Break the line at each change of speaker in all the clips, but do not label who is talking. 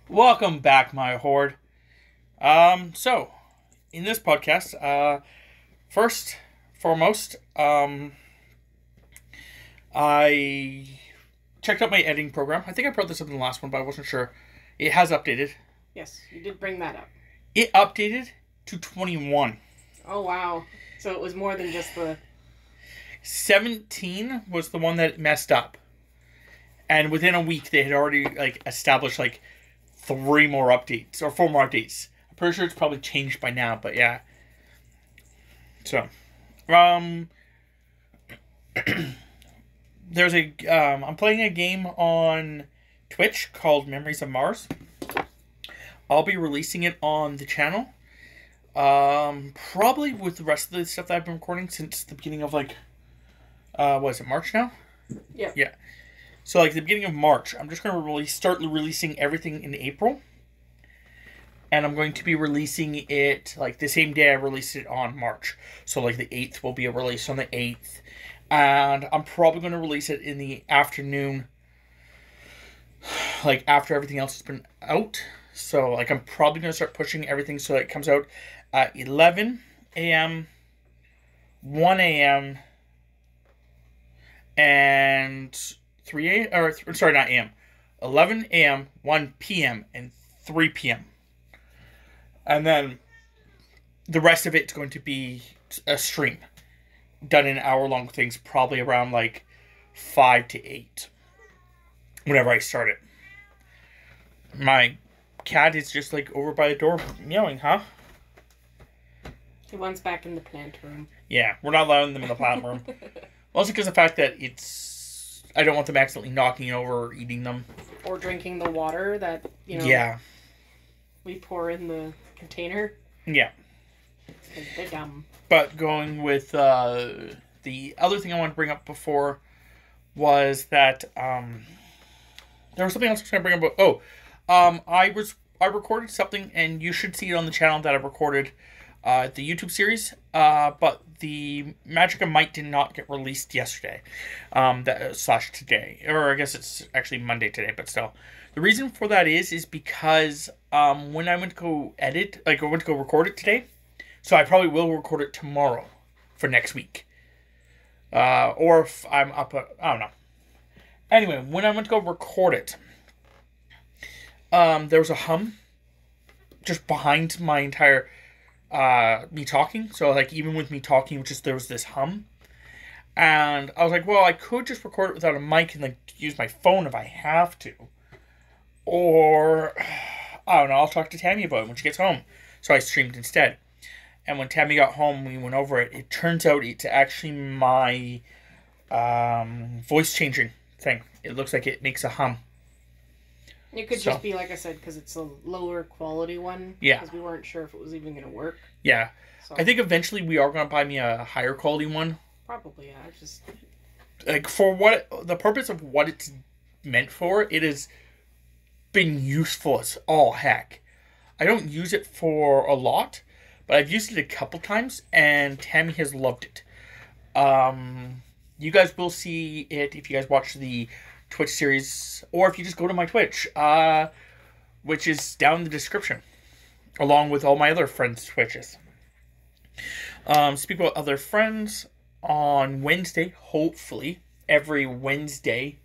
Welcome back, my horde. So in this podcast, first foremost, I checked out my editing program. I think I brought this up in the last one, but I wasn't sure. It has updated.
Yes, you did bring that up.
It updated to 21.
Oh, wow. So it was more than just the...
17 was the one that messed up. And within a week, they had already, established, 3 more updates, or 4 more updates. I'm pretty sure it's probably changed by now, but yeah. So, there's I'm playing a game on Twitch called Memories of Mars. I'll be releasing it on the channel. Probably with the rest of the stuff that I've been recording since the beginning of, what is it, March now?
Yeah.
Yeah. So, the beginning of March, I'm just going to start releasing everything in April. And I'm going to be releasing it, the same day I released it on March. So, the 8th will be a release on the 8th. And I'm probably going to release it in the afternoon, after everything else has been out. So, I'm probably going to start pushing everything so that it comes out at 11 a.m., 1 a.m., and 3 a.m., or sorry, not a.m., 11 a.m., 1 p.m., and 3 p.m. And then the rest of it's going to be a stream done in hour-long things, probably around 5 to 8 whenever I start it. My cat is just over by the door meowing, huh?
He wants back in the plant room.
Yeah, we're not allowing them in the plant room. Also because of the fact that I don't want them accidentally knocking it over or eating them.
Or drinking the water that,
Yeah.
we pour in the container.
Yeah.
They're dumb.
But going with the other thing I wanted to bring up before was that there was something else I was going to bring up. I recorded something, and you should see it on the channel that I recorded the YouTube series. But the Magic of Might did not get released yesterday, / today, or I guess it's actually Monday today, but still. The reason for that is because when I went to go edit, I went to go record it today, so I probably will record it tomorrow for next week. Or if I'm up, I don't know. Anyway, when I went to go record it, there was a hum just behind my entire me talking. So even with me talking, there was this hum. And I was like, well, I could just record it without a mic and use my phone if I have to. Or, I don't know, I'll talk to Tammy about it when she gets home. So I streamed instead. And when Tammy got home, we went over it. It turns out it's actually my voice changing thing. It looks like it makes a hum.
It could just be, like I said, because it's a lower quality one.
Yeah.
Because we weren't sure if it was even going to work.
Yeah.
So.
I think eventually we are going to buy me a higher quality one.
Probably, yeah. Just...
for the purpose of what it's meant for, it has been useful as all heck. I don't use it for a lot, but I've used it a couple times, and Tammy has loved it. You guys will see it if you guys watch the Twitch series, or if you just go to my Twitch, which is down in the description, along with all my other friends' Twitches. Speak about other friends, on Wednesday, hopefully, every Wednesday,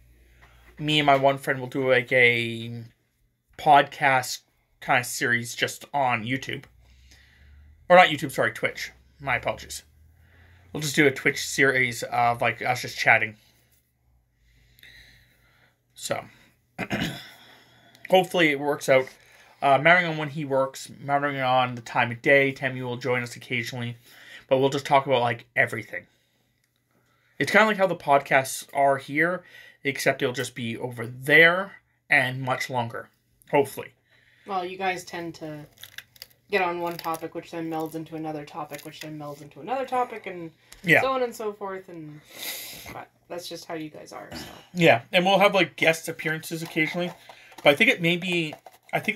me and my one friend will do a podcast kind of series just on YouTube. Or not YouTube, sorry, Twitch. My apologies. We'll just do a Twitch series of us just chatting. So, hopefully it works out. Mattering on when he works, mattering on the time of day, Tammy will join us occasionally. But we'll just talk about everything. It's kind of like how the podcasts are here, except it'll just be over there and much longer. Hopefully.
Well, you guys tend to get on one topic, which then melds into another topic, which then melds into another topic, and so on and so forth. But that's just how you guys are. So.
Yeah, and we'll have guest appearances occasionally. But I think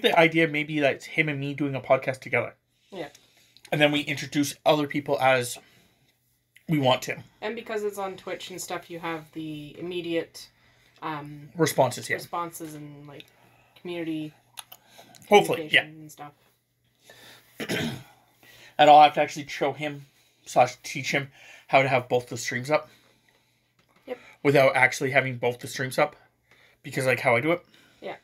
the idea may be that it's him and me doing a podcast together.
Yeah.
And then we introduce other people as we want to.
And because it's on Twitch and stuff, you have the immediate
responses, yeah.
Responses and community
Hopefully, yeah.
And stuff.
And I'll have to actually show him / teach him how to have both the streams up.
Yep.
Without actually having both the streams up. Because, like, how I do it.
Yeah.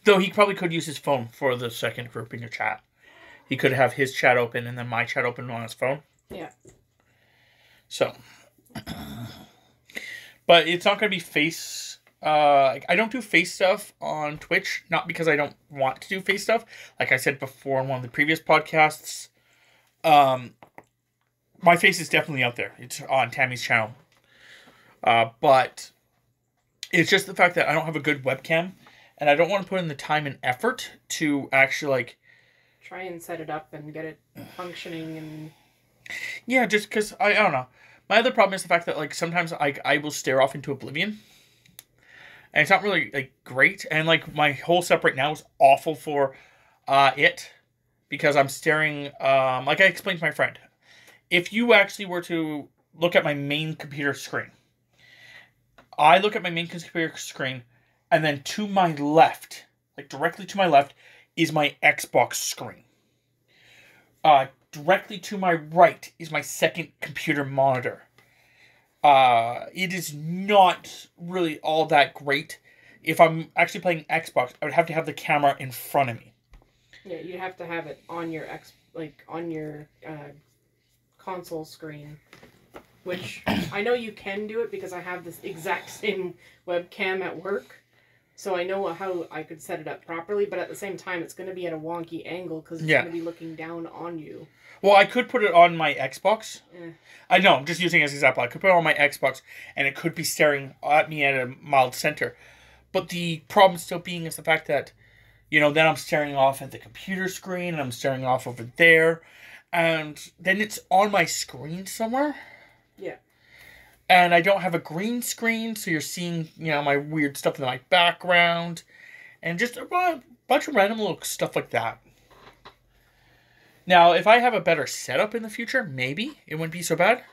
Though he probably could use his phone for the second grouping of chat. He could have his chat open and then my chat open on his phone.
Yeah.
So. But it's not going to be face... I don't do face stuff on Twitch. Not because I don't want to do face stuff. Like I said before in one of the previous podcasts. My face is definitely out there. It's on Tammy's channel. But it's just the fact that I don't have a good webcam. And I don't want to put in the time and effort to actually, like...
Try and set it up and get it functioning and...
Yeah, just because, I don't know. My other problem is the fact that, like, sometimes I will stare off into oblivion. And it's not really, like, great. And, like, my whole setup right now is awful for it. Because I'm staring, like I explained to my friend. If you actually were to look at my main computer screen. I look at my main computer screen. And then to my left, like directly to my left, is my Xbox screen. Directly to my right is my second computer monitor. It is not really all that great. If I'm actually playing Xbox, I would have to have the camera in front of me.
Yeah, you have to have it on your console screen. Which I know you can do it because I have this exact same webcam at work. So I know how I could set it up properly, but at the same time, it's going to be at a wonky angle because it's going to be looking down on you.
Well, I could put it on my Xbox.
Eh.
I know, I'm just using it as an example. I could put it on my Xbox, and it could be staring at me at a mild center. But the problem still being is the fact that, you know, then I'm staring off at the computer screen, and I'm staring off over there, and then it's on my screen somewhere.
Yeah.
And I don't have a green screen, so you're seeing, you know, my weird stuff in my background. And just a bunch of random little stuff like that. Now, if I have a better setup in the future, maybe it wouldn't be so bad.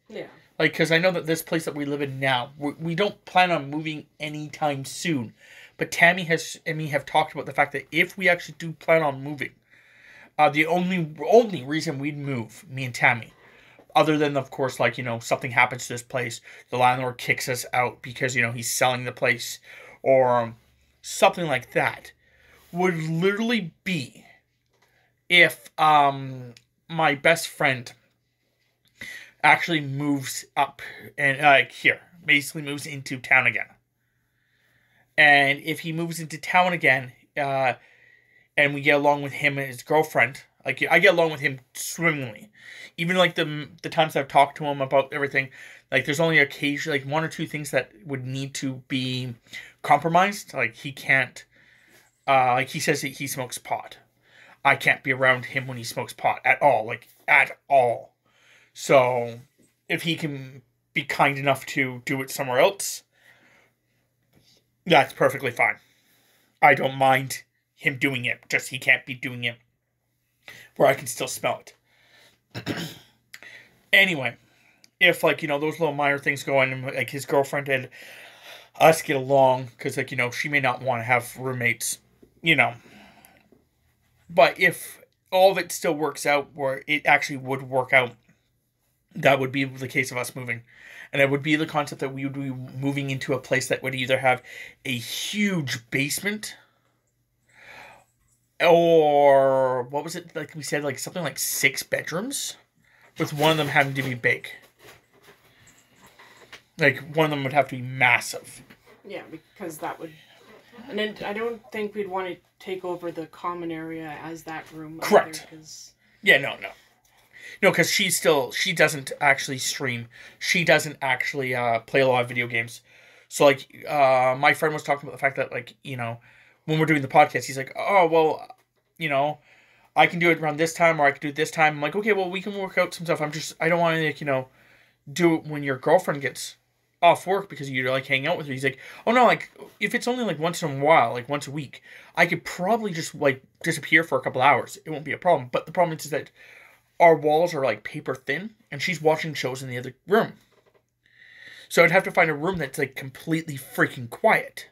Yeah.
Like, because I know that this place that we live in now, we don't plan on moving anytime soon. But Tammy and me have talked about the fact that if we actually do plan on moving, the only reason we'd move, me and Tammy, other than, of course, like, you know, something happens to this place, the landlord kicks us out because, you know, he's selling the place, or something like that, would literally be if my best friend actually moves up and here, basically moves into town again. And if he moves into town again, and we get along with him and his girlfriend, like, I get along with him swimmingly. Even, like, the times I've talked to him about everything, like, there's only occasionally, like, one or two things that would need to be compromised. Like, he can't, like, he says that he smokes pot. I can't be around him when he smokes pot at all. Like, at all. So, if he can be kind enough to do it somewhere else, that's perfectly fine. I don't mind him doing it. Just he can't be doing it where I can still smell it. Anyway, if, like, you know, those little minor things go on, and, like, his girlfriend and us get along, because, like, you know, she may not want to have roommates, you know. But if all of it still works out where it actually would work out, that would be the case of us moving. And it would be the concept that we would be moving into a place that would either have a huge basement, or what was it, like we said, like something like 6 bedrooms, with one of them having to be big. Like, one of them would have to be massive.
Yeah, because that would... And then I don't think we'd want to take over the common area as that room.
Correct.
Either, cause...
Yeah, no. No, because she doesn't actually stream. She doesn't actually play a lot of video games. So, like, my friend was talking about the fact that, like, you know, when we're doing the podcast, he's like, oh, well, you know, I can do it around this time, or I can do it this time. I'm like, okay, well, we can work out some stuff. I don't want to, like, you know, do it when your girlfriend gets off work because you're, like, hanging out with her. He's like, oh, no, like, if it's only, like, once in a while, like, once a week, I could probably just, like, disappear for a couple hours. It won't be a problem. But the problem is that our walls are, like, paper thin, and she's watching shows in the other room. So I'd have to find a room that's, like, completely freaking quiet.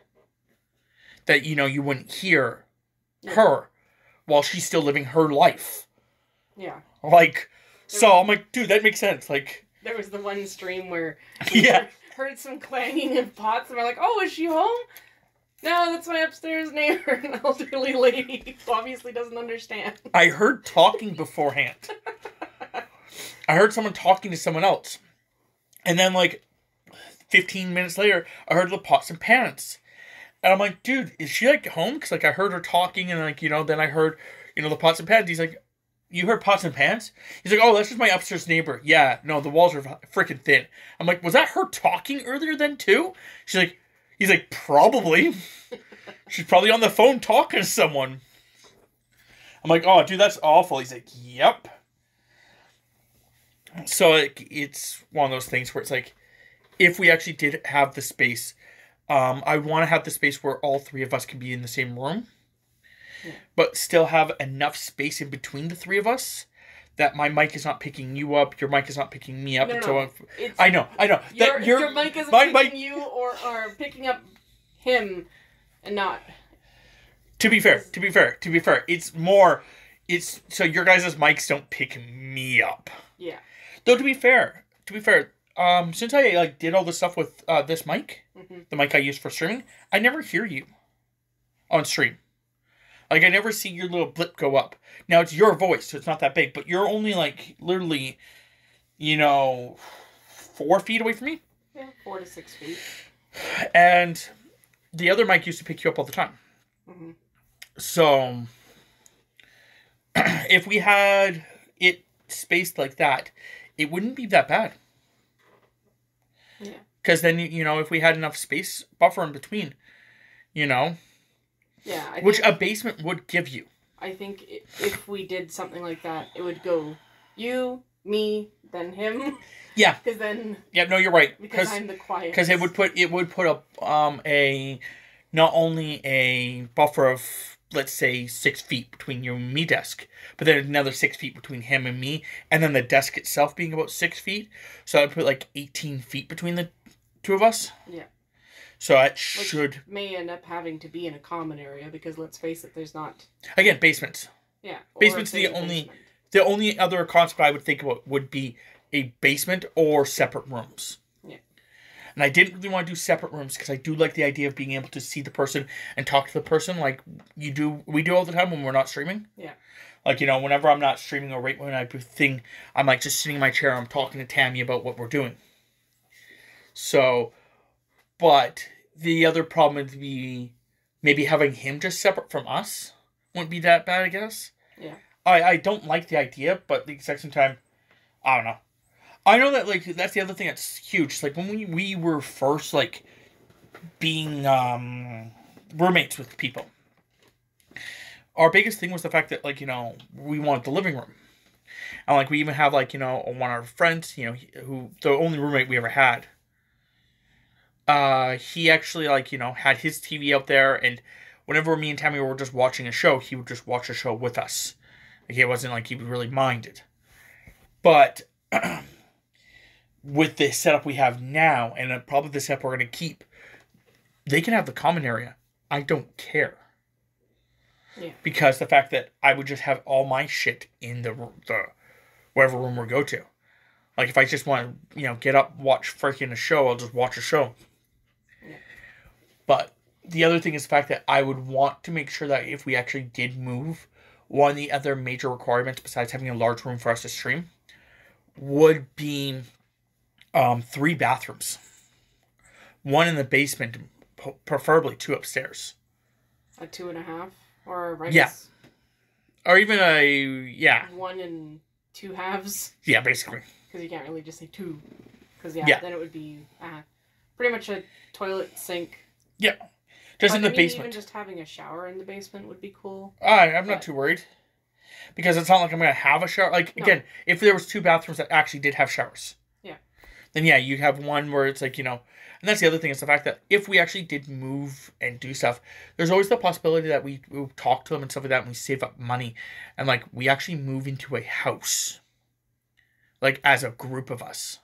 That, you know, you wouldn't hear her while she's still living her life.
Yeah.
Like, so I'm like, dude, that makes sense. Like,
there was the one stream where
yeah,
heard some clanging of pots, and we're like, oh, is she home? No, that's my upstairs neighbor, an elderly lady who obviously doesn't understand.
I heard talking beforehand. I heard someone talking to someone else. And then, like, 15 minutes later, I heard the pots and pans. And I'm like, dude, is she, like, home? Because, like, I heard her talking, and, like, you know, then I heard, you know, the pots and pans. He's like, you heard pots and pans? He's like, oh, that's just my upstairs neighbor. Yeah, no, the walls are freaking thin. I'm like, was that her talking earlier then, too? He's like, probably. She's probably on the phone talking to someone. I'm like, oh, dude, that's awful. He's like, yep. So, like, it's one of those things where it's like, if we actually did have the space, I want to have the space where all three of us can be in the same room. Yeah. But still have enough space in between the three of us that my mic is not picking you up, your mic is not picking me up.
No.
I know.
Your mic isn't picking you or picking up him and not.
To be fair, it's more, so your guys' mics don't pick me up.
Yeah.
Though to be fair, since I like did all this stuff with this mic, the mic I use for streaming, I never hear you on stream. Like, I never see your little blip go up. Now, it's your voice, so it's not that big, but you're only, like, literally, 4 feet away from me.
Yeah, 4 to 6 feet.
And the other mic used to pick you up all the time. Mm-hmm. So, if we had it spaced like that, it wouldn't be that bad.
Yeah.
Because then, if we had enough space buffer in between,
Yeah.
Which a basement would give you.
I think if we did something like that, it would go you, me, then him.
Yeah.
Because then.
Yeah, no, you're right.
Because I'm the quiet.
Because it would put a not only a buffer of, let's say, 6 feet between you and me desk, but then another 6 feet between him and me, and then the desk itself being about 6 feet. So I'd put like 18 feet between the two of us.
Yeah.
So it should...
may end up having to be in a common area, because let's face it, there's not...
Again, basements.
Yeah.
Basement's the only other concept I would think about would be a basement or separate rooms.
Yeah.
And I didn't really want to do separate rooms, because I do like the idea of being able to see the person and talk to the person like we do all the time when we're not streaming.
Yeah.
Like, whenever I'm not streaming or right when I do thing, I'm like just sitting in my chair, I'm talking to Tammy about what we're doing. So... But the other problem would be maybe having him just separate from us. Wouldn't be that bad, I guess.
Yeah.
I don't like the idea, but at the exact same time, I don't know. I know that, like, that's the other thing that's huge. It's like, when we were first, like, being roommates with people, our biggest thing was the fact that, like, we wanted the living room. And, like, we even have, like, one of our friends, who, the only roommate we ever had, he actually, like, had his TV out there, and whenever me and Tammy were just watching a show, he would just watch a show with us. Like, it wasn't like he really minded. But with the setup we have now, and probably the setup we're going to keep, they can have the common area. I don't care.
Yeah.
Because the fact that I would just have all my shit in the whatever room we go to. Like, if I just want to, get up, watch freaking a show, I'll just watch a show. But the other thing is the fact that I would want to make sure that if we actually did move, one of the other major requirements besides having a large room for us to stream would be 3 bathrooms. 1 in the basement, preferably 2 upstairs.
A 2.5? Or I
guess... Yeah. Or even
1 and 2 halves?
Yeah, basically.
Because you can't really just say 2. Because, then it would be pretty much a toilet, sink...
Yeah. Just in the basement.
Even just having a shower in the basement would be cool.
I'm not too worried. Because it's not like I'm going to have a shower. Like, again, if there was 2 bathrooms that actually did have showers.
Yeah.
Then, you have one where it's like, and that's the other thing, is the fact that if we actually did move and do stuff, there's always the possibility that we talk to them and stuff like that, and we save up money. And, like, we actually move into a house. Like, as a group of us.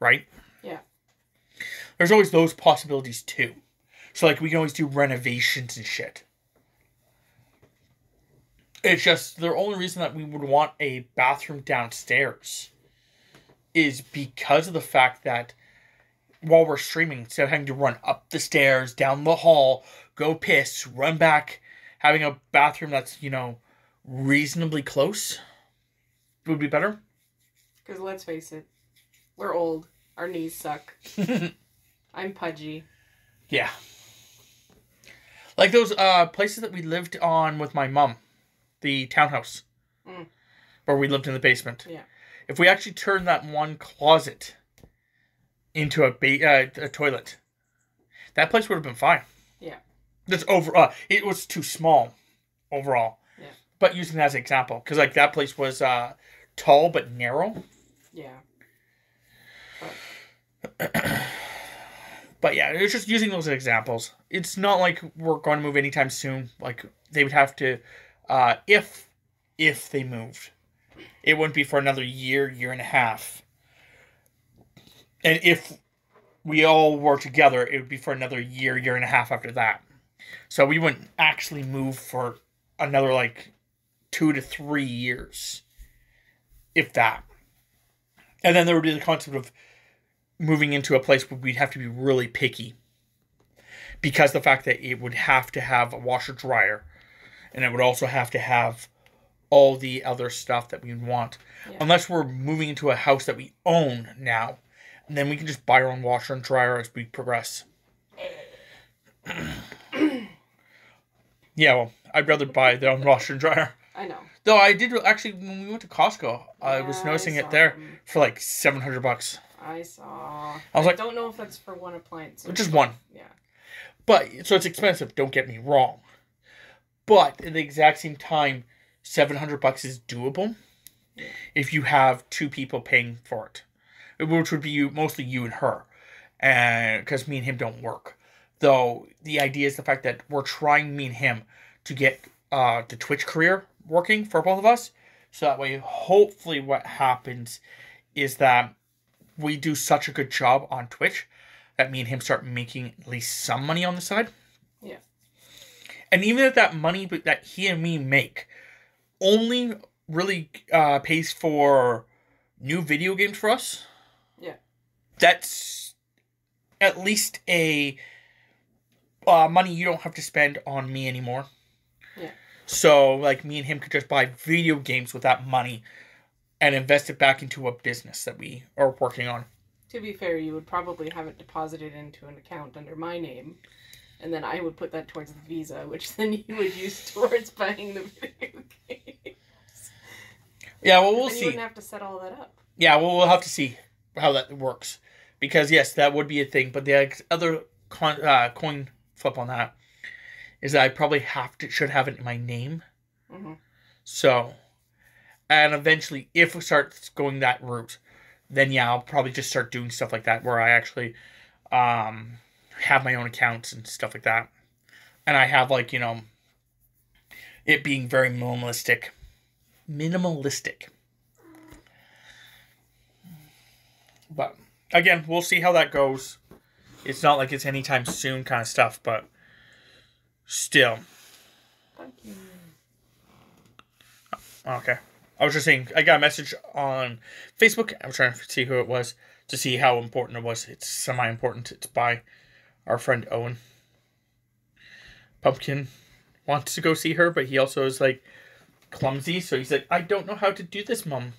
Right?
Yeah.
There's always those possibilities, too. So, like, we can always do renovations and shit. It's just the only reason that we would want a bathroom downstairs is because of the fact that while we're streaming, instead of having to run up the stairs, down the hall, go piss, run back, having a bathroom that's, reasonably close would be better.
Because let's face it, we're old. Our knees suck. I'm pudgy.
Yeah. Like those places that we lived on with my mom. The townhouse. Where we lived in the basement.
Yeah.
If we actually turned that one closet into a toilet, that place would have been fine.
Yeah.
Just it was too small overall.
Yeah.
But using that as an example, because like that place was tall but narrow.
Yeah.
But yeah, it was just using those as examples. It's not like we're going to move anytime soon. Like they would have to, if they moved, it wouldn't be for another year and a half. And if we all were together, it would be for another year and a half after that. So we wouldn't actually move for another, 2 to 3 years. If that. And then there would be the concept of moving into a place where we'd have to be really picky. Because the fact that it would have to have a washer dryer. And it would also have to have all the other stuff that we want. Yeah. Unless we're moving into a house that we own now. And then we can just buy our own washer and dryer as we progress. Yeah, well, I'd rather buy their own washer and dryer.
I know.
Though I did actually, when we went to Costco, I was noticing it there for $700.
I saw.
I was like,
don't know if that's for one appliance.
Just one.
Yeah.
But, so it's expensive, don't get me wrong. But at the exact same time, $700 is doable if you have two people paying for it. Which would be mostly you and her. Because me and him don't work. Though, the idea is the fact that we're trying, me and him, to get the Twitch career working for both of us. So that way, hopefully what happens is that we do such a good job on Twitch that me and him start making at least some money on the side.
Yeah.
And even if that money that he and me make only really pays for new video games for us.
Yeah.
That's at least a money you don't have to spend on me anymore.
Yeah.
So, me and him could just buy video games with that money and invest it back into a business that we are working on.
To be fair, you would probably have it deposited into an account under my name, and then I would put that towards the Visa, which then you would use towards buying the video games.
Yeah, well, we'll see.
You wouldn't have to set all that up.
Yeah, well, we'll have to see how that works. Because, yes, that would be a thing. But the other coin flip on that is that I probably should have it in my name.
Mm-hmm.
So, and eventually, if we start going that route, then yeah, I'll probably just start doing stuff like that where I actually have my own accounts and stuff like that. And I have, it being very minimalistic. But, again, we'll see how that goes. It's not like it's anytime soon kind of stuff, but still.
Thank you.
Okay. I was just saying, I got a message on Facebook. I was trying to see who it was to see how important it was. It's semi-important. It's by our friend Owen. Pumpkin wants to go see her, but he also is, clumsy. So he's like, I don't know how to do this, Mom.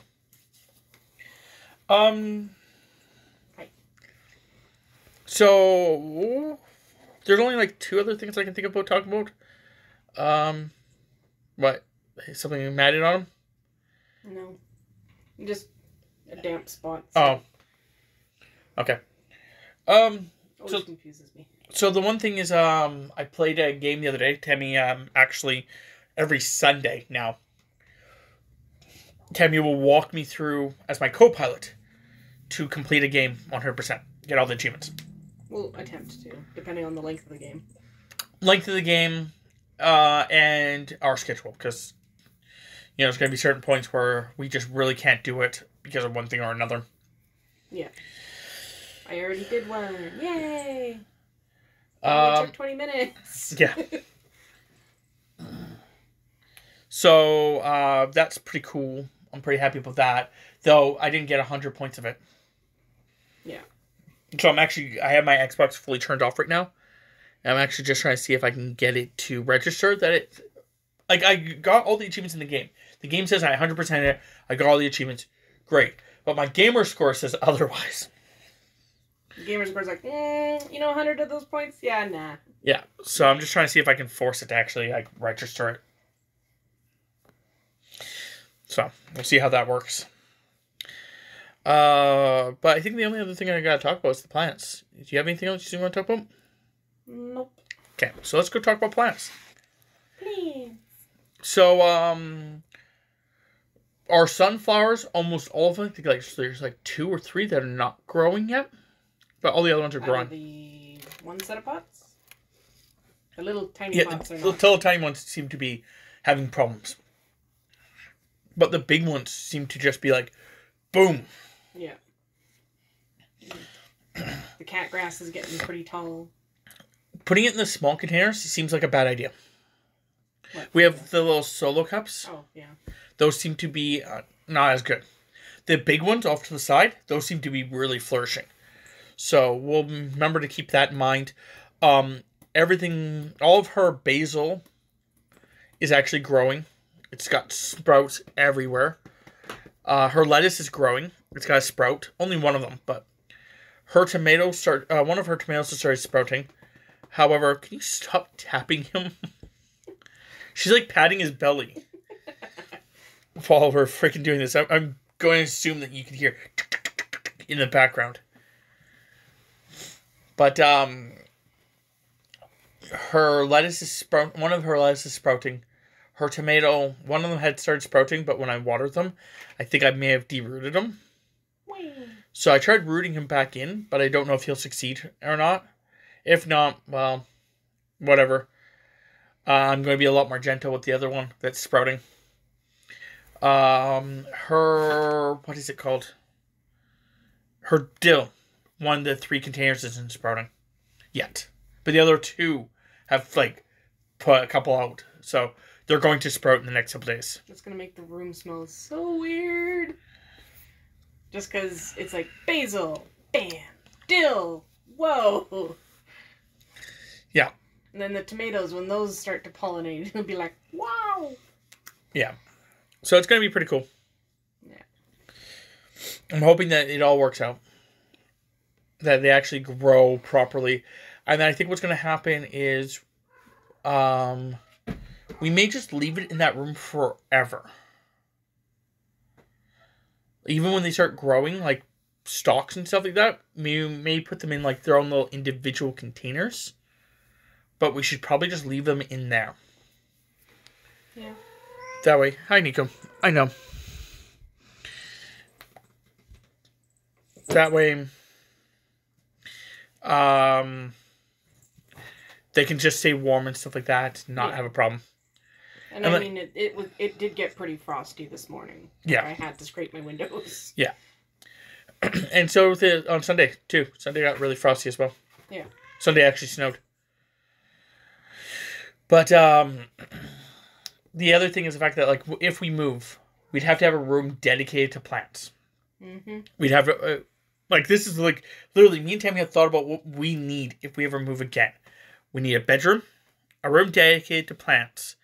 So, there's only, 2 other things I can think about talking about. What? Something matted on him?
No. Just a damp spot.
So. Oh. Okay.
Always confuses me.
So the one thing is, I played a game the other day. Tammy, actually, every Sunday now, Tammy will walk me through as my co-pilot to complete a game 100%. Get all the achievements.
We'll attempt to, depending on the length of the game.
Length of the game, and our schedule, because there's going to be certain points where we just really can't do it because of one thing or another.
Yeah. I already did one. Yay! It took 20 minutes.
Yeah. So that's pretty cool. I'm pretty happy about that. Though I didn't get 100 points of it.
Yeah.
So I have my Xbox fully turned off right now. And I'm actually just trying to see if I can get it to register that it... Like, I got all the achievements in the game. The game says I 100% it. I got all the achievements. Great. But my gamer score says otherwise.
Gamer score's like, 100 of those points? Yeah, nah.
Yeah. So I'm just trying to see if I can force it to actually, like, register it. So, we'll see how that works. But I think the only other thing I gotta talk about is the planets. Do you have anything else you want to talk about?
Nope.
Okay, so let's go talk about planets.
Please.
So, our sunflowers, almost all of them, I think there's like 2 or 3 that are not growing yet. But all the other ones are growing.
The one set of pots? The little tiny pots are not.
The little tiny ones seem to be having problems. But the big ones seem to just be like, boom.
Yeah. The cat grass is getting pretty tall.
Putting it in the small containers seems like a bad idea.
What?
We have the little solo cups.
Oh, yeah.
Those seem to be not as good. The big ones off to the side, those seem to be really flourishing. So we'll remember to keep that in mind. Everything, all of her basil is actually growing. It's got sprouts everywhere. Her lettuce is growing. It's got a sprout. Only one of them, but her tomatoes one of her tomatoes has started sprouting. However, can you stop tapping him? She's like patting his belly while we're freaking doing this. I'm going to assume that you can hear in the background. But her lettuce is one of her lettuce is sprouting. Her tomato, one of them had started sprouting, but when I watered them, I think I may have derooted them.
Whee.
So I tried rooting him back in, but I don't know if he'll succeed or not. If not, well, whatever. I'm going to be a lot more gentle with the other one that's sprouting. What is it called? Her dill. One of the 3 containers isn't sprouting yet. But the other 2 have, like, put a couple out. So they're going to sprout in the next couple days.
It's going to make the room smell so weird. Just because it's like basil, bam, dill, whoa.
Yeah.
And then the tomatoes, when those start to pollinate, it'll be like, wow.
Yeah. So it's going to be pretty cool.
Yeah.
I'm hoping that it all works out. That they actually grow properly. And then I think what's going to happen is we may just leave it in that room forever. Even when they start growing, like stalks and stuff like that, we may put them in like their own little individual containers. But we should probably just leave them in there.
Yeah.
That way. Hi, Nico. I know. That way, they can just stay warm and stuff like that, not have a problem.
And I mean, it did get pretty frosty this morning.
Yeah.
I had to scrape my windows.
Yeah. And so on Sunday, too. Sunday got really frosty as well.
Yeah.
Sunday actually snowed. But the other thing is the fact that, like, if we move, we'd have to have a room dedicated to plants.
Mm-hmm.
We'd have to, like, this is, like, literally, me and Tammy have thought about what we need if we ever move again. We need a bedroom, a room dedicated to plants,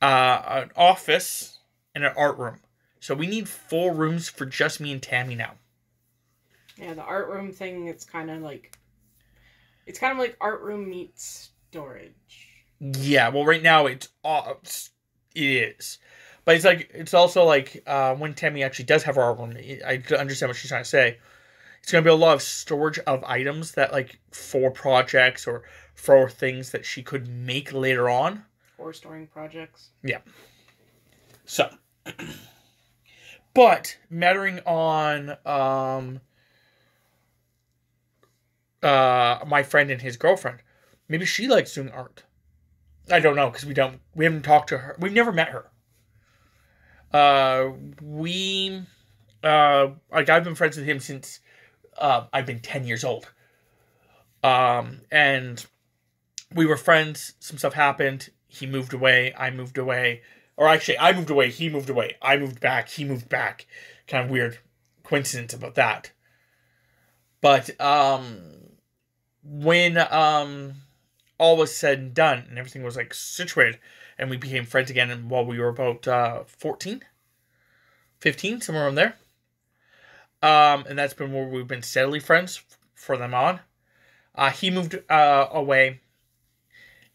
an office, and an art room. So we need 4 rooms for just me and Tammy now.
Yeah, the art room thing, it's kind of like art room meets storage.
Yeah, well, right now it is. But it's also like, when Tammy actually does have her art room, I understand what she's trying to say. It's going to be a lot of storage of items that, like, for projects or for things that she could make later on.
Or storing projects.
Yeah. So. But, mattering on my friend and his girlfriend, maybe she likes doing art. I don't know, because we haven't talked to her. We've never met her. I've been friends with him since I've been 10 years old. And we were friends. Some stuff happened. He moved away. I moved away. Or actually, I moved away, he moved away. I moved back, he moved back. Kind of weird coincidence about that. But when all was said and done and everything was like situated and we became friends again and while we were about 14, 15, somewhere around there. And that's been where we've been steadily friends for them on. He moved away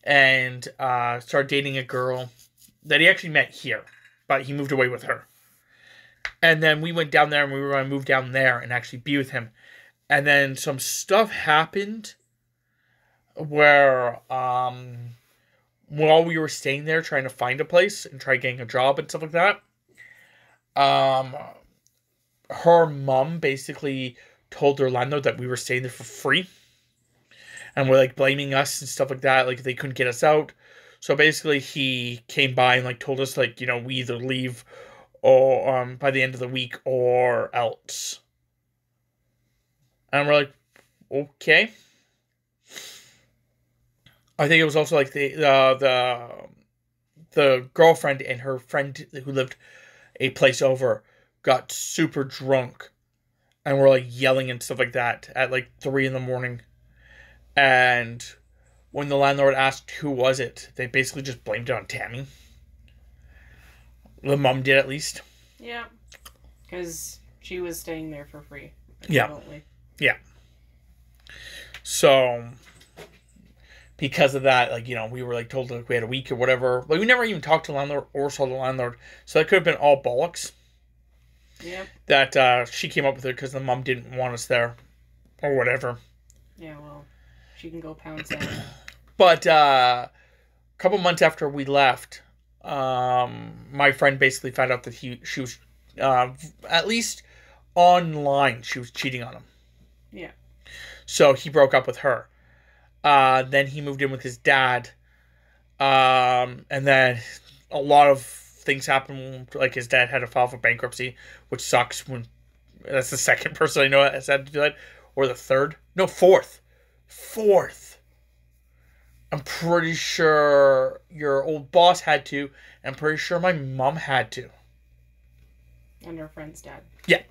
and started dating a girl that he actually met here, but he moved away with her. And then we went down there and we were going to move down there and actually be with him. And then some stuff happened where while we were staying there trying to find a place and try getting a job and stuff like that, her mom basically told their landlord that we were staying there for free. And were like blaming us and stuff like that. Like they couldn't get us out. So basically he came by and like told us like, you know, we either leave or by the end of the week or else. And we're like, okay. I think it was also like the girlfriend and her friend who lived a place over got super drunk and were like yelling and stuff like that at like 3 a.m. And when the landlord asked who was it, they basically just blamed it on Tammy. The mom did, at least.
Yeah. Because she was staying there for free.
Yeah. Yeah. So, because of that, like, you know, we were, like, told like, we had a week or whatever. Like, we never even talked to the landlord or saw the landlord. So, that could have been all bollocks.
Yeah.
That she came up with it because the mom didn't want us there. Or whatever.
Yeah, well, she can go pound sand.
But, a couple months after we left, my friend basically found out that she was, at least online, she was cheating on him.
Yeah.
So he broke up with her. Then he moved in with his dad. And then a lot of things happened. Like his dad had to file for bankruptcy, which sucks. When that's the second person I know that has had to do that, or the third. No, fourth. I'm pretty sure your old boss had to. I'm pretty sure my mom had to.
And her friend's dad.
Yeah.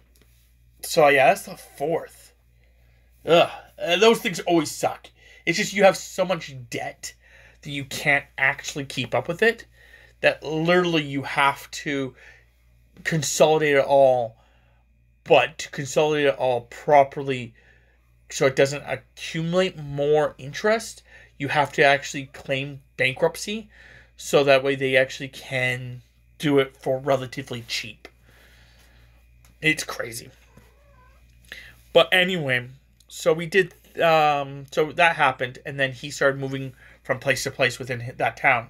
So, yeah, that's the fourth. Ugh. Those things always suck. It's just you have so much debt that you can't actually keep up with it. That literally you have to consolidate it all. But to consolidate it all properly so it doesn't accumulate more interest, you have to actually claim bankruptcy. So that way they actually can do it for relatively cheap. It's crazy. But anyway, so we did, so that happened, and then he started moving from place to place within that town.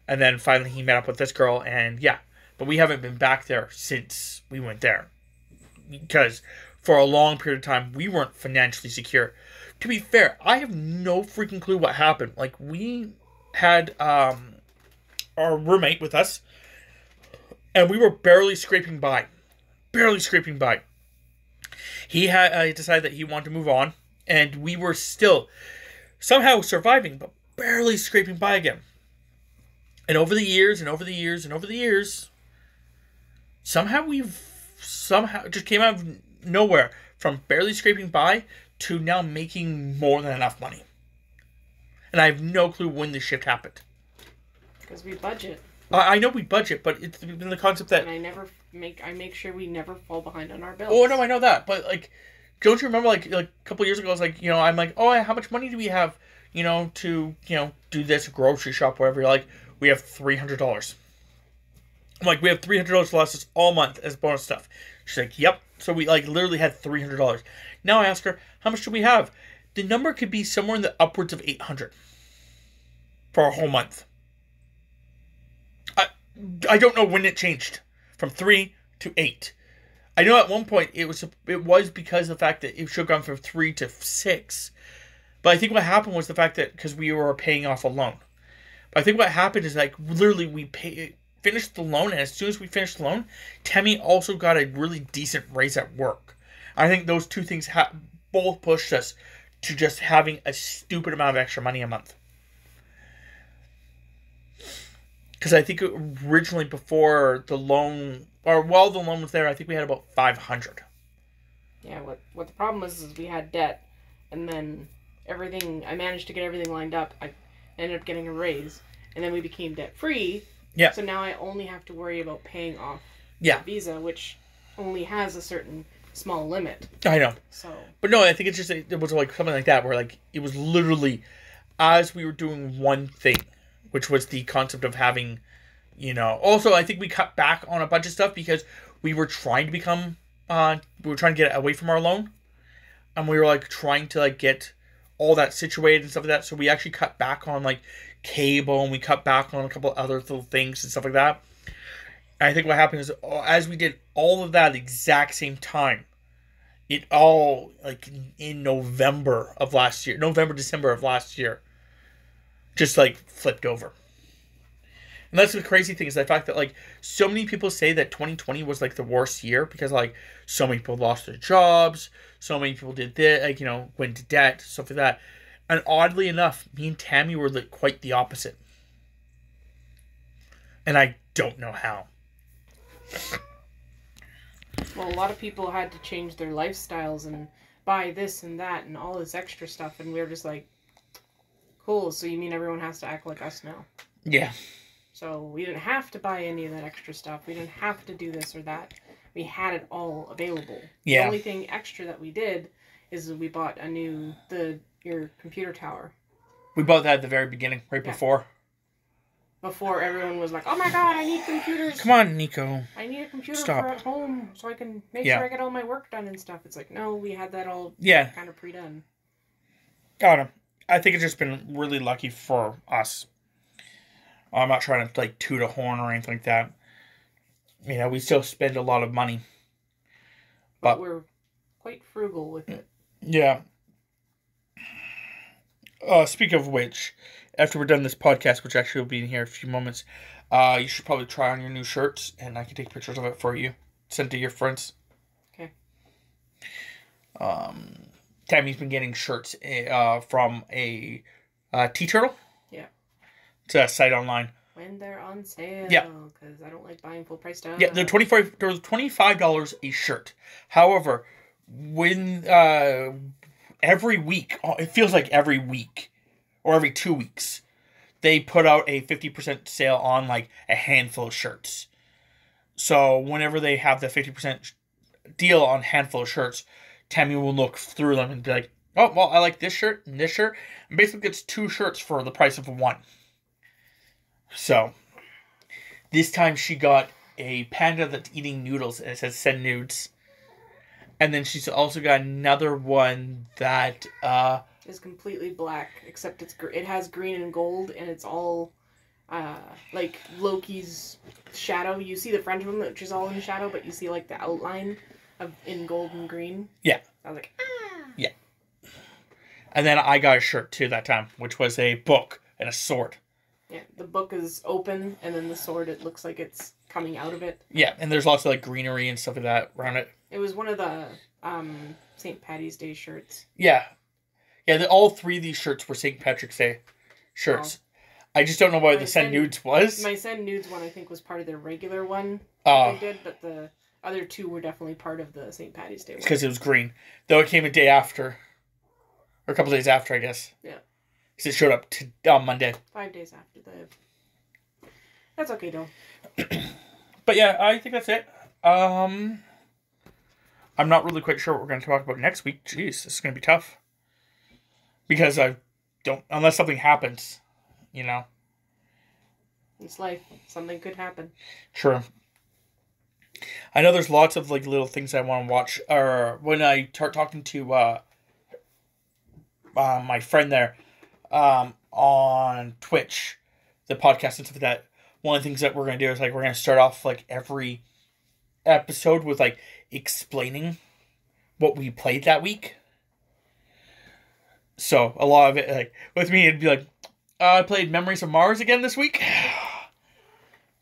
And then finally he met up with this girl, and yeah. But we haven't been back there since we went there. Because for a long period of time, we weren't financially secure. To be fair, I have no freaking clue what happened. Like, we had, our roommate with us, and we were barely scraping by. He had decided that he wanted to move on, and we were still somehow surviving, but barely scraping by again. And over the years, somehow we've just came out of nowhere from barely scraping by to now making more than enough money. And I have no clue when this shift happened.
Because we budget.
I know we budget, but it's been the concept that...
And I make sure we never fall behind on our bills.
Oh, no, I know that. But, like, don't you remember, like a couple years ago, I was like, you know, I'm like, oh, how much money do we have, you know, to, you know, do this grocery shop, whatever. You're like, we have $300. I'm like, we have $300 to last us all month as bonus stuff. She's like, yep. So we, like, literally had $300. Now I ask her, how much do we have? The number could be somewhere in the upwards of $800 for a whole month. I don't know when it changed from 3 to 8. I know at one point it was because of the fact that it should have gone from 3 to 6. But I think what happened was the fact that because we were paying off a loan. But I think what happened is like literally we finished the loan, and as soon as we finished the loan, Tammy also got a really decent raise at work. I think those two things both pushed us to just having a stupid amount of extra money a month. Because I think originally before the loan, or while the loan was there, I think we had about 500.
Yeah, what the problem was is we had debt, and then everything, I managed to get everything lined up. I ended up getting a raise, and then we became debt free.
Yeah.
So now I only have to worry about paying off
Yeah.
the Visa, which only has a certain small limit.
I know.
So.
But no, I think it's just, it was like something like that, where like, it was literally as we were doing one thing, which was the concept of having, you know, also I think we cut back on a bunch of stuff because we were trying to become, we were trying to get away from our loan, and we were like trying to like get all that situated and stuff like that. So we actually cut back on like cable, and we cut back on a couple other little things and stuff like that. And I think what happened is, as we did all of that at the exact same time, it all like in November, December of last year, just like flipped over. And that's the crazy thing, is the fact that like so many people say that 2020 was like the worst year because like so many people lost their jobs, so many people did this, like, you know, went to debt, stuff like that. And oddly enough, me and Tammy were like quite the opposite. And I don't know how.
Well, a lot of people had to change their lifestyles and buy this and that and all this extra stuff, and we were just like, cool, so you mean everyone has to act like us now?
Yeah.
So we didn't have to buy any of that extra stuff. We didn't have to do this or that. We had it all available.
Yeah.
The only thing extra that we did is we bought your computer tower.
We bought that at the very beginning, right before.
Before everyone was like, oh my god, I need computers.
Come on, Nico.
I need a computer
Stop.
for at home so I can make sure I get all my work done and stuff. It's like, no, we had that all kind of pre-done.
Got him. I think it's just been really lucky for us. I'm not trying to like toot a horn or anything like that. You know, we still spend a lot of money.
But we're quite frugal with it.
Yeah. Speak of which, after we're done this podcast, which actually will be in here in a few moments, you should probably try on your new shirts, and I can take pictures of it for you. Send to your friends.
Okay.
Tammy's been getting shirts from a T-Turtle.
Yeah.
It's a site online.
When they're on sale.
Yeah.
Because I don't like buying full price stuff.
Yeah, they're $25 a shirt. However, when every week, it feels like every week or every 2 weeks, they put out a 50% sale on like a handful of shirts. So whenever they have the 50% deal on a handful of shirts, Tammy will look through them and be like, oh, well, I like this shirt and this shirt. And basically gets 2 shirts for the price of one. So, this time she got a panda that's eating noodles, and it says send nudes. And then she's also got another one that
is completely black, except it has green and gold, and it's all like Loki's shadow. You see the French one, which is all in shadow, but you see like the outline in gold and green.
Yeah.
I was like,
Yeah. And then I got a shirt too that time, which was a book and a sword.
Yeah, the book is open, and then the sword, it looks like it's coming out of it.
Yeah, and there's lots of like greenery and stuff like that around it.
It was one of the St. Patty's Day shirts.
Yeah. Yeah, all 3 of these shirts were St. Patrick's Day shirts. Oh. I just don't know why the Send Nudes was.
My Send Nudes one, I think, was part of their regular one they did, but the other 2 were definitely part of the St. Patty's Day one.
Because it was green. Though it came a day after. Or a couple days after, I guess.
Yeah.
Because it showed up on Monday.
5 days after That's okay, though.
But yeah, I think that's it. I'm not really quite sure what we're going to talk about next week. Jeez, this is going to be tough. Because unless something happens, you know.
It's life. Something could happen.
Sure. I know there's lots of like little things I want to watch. Or when I start talking to my friend there, on Twitch, the podcast and stuff like that, one of the things that we're going to do is like we're going to start off like every episode with like explaining what we played that week. So a lot of it, like with me, it'd be like, I played Memories of Mars again this week.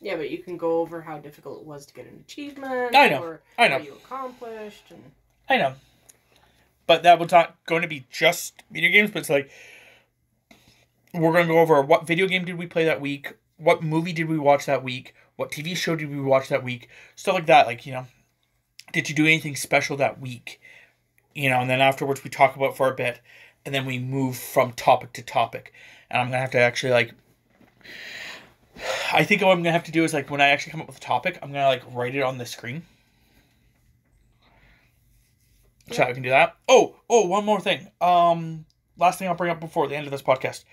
Yeah, but you can go over how difficult it was to get an achievement.
I know.
Or
what
you accomplished. And...
I know. But that was not going to be just video games, but it's like, we're going to go over what video game did we play that week, what movie did we watch that week? What TV show did we watch that week? Stuff like that. Like, did you do anything special that week? And then afterwards we talk about it for a bit, and then we move from topic to topic. And I'm going to have to actually, like, I think what I'm going to have to do is, like, when I actually come up with a topic, I'm going to, like, write it on the screen. So I can do that. Oh, one more thing. Last thing I'll bring up before the end of this podcast.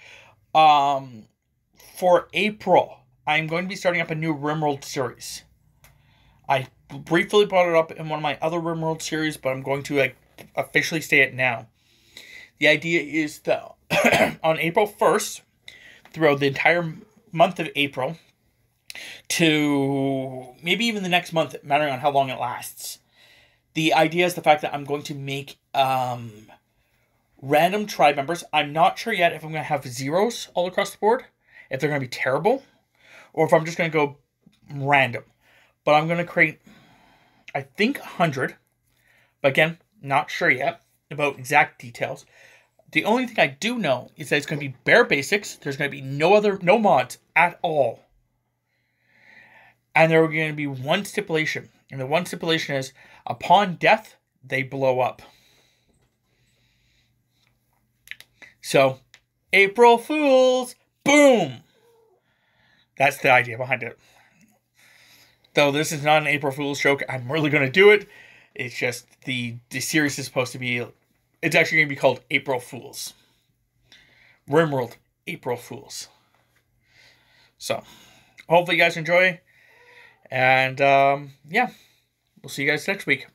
For April, I'm going to be starting up a new RimWorld series. I briefly brought it up in one of my other RimWorld series, but I'm going to, like, officially say it now. The idea is that on April 1st, throughout the entire month of April, to maybe even the next month, mattering on how long it lasts, the idea is the fact that I'm going to make random tribe members. I'm not sure yet if I'm going to have zeros all across the board, if they're going to be terrible, or if I'm just going to go random. But I'm going to create, I think, 100. But again, not sure yet about exact details. The only thing I do know is that it's going to be bare basics. There's going to be no mods at all. And there are going to be one stipulation. And the one stipulation is, upon death, they blow up. So, April Fools! Boom! That's the idea behind it. Though this is not an April Fool's joke, I'm really going to do it. It's just the series is supposed to be... It's actually going to be called April Fools. RimWorld April Fools. So, hopefully you guys enjoy. And, yeah. We'll see you guys next week.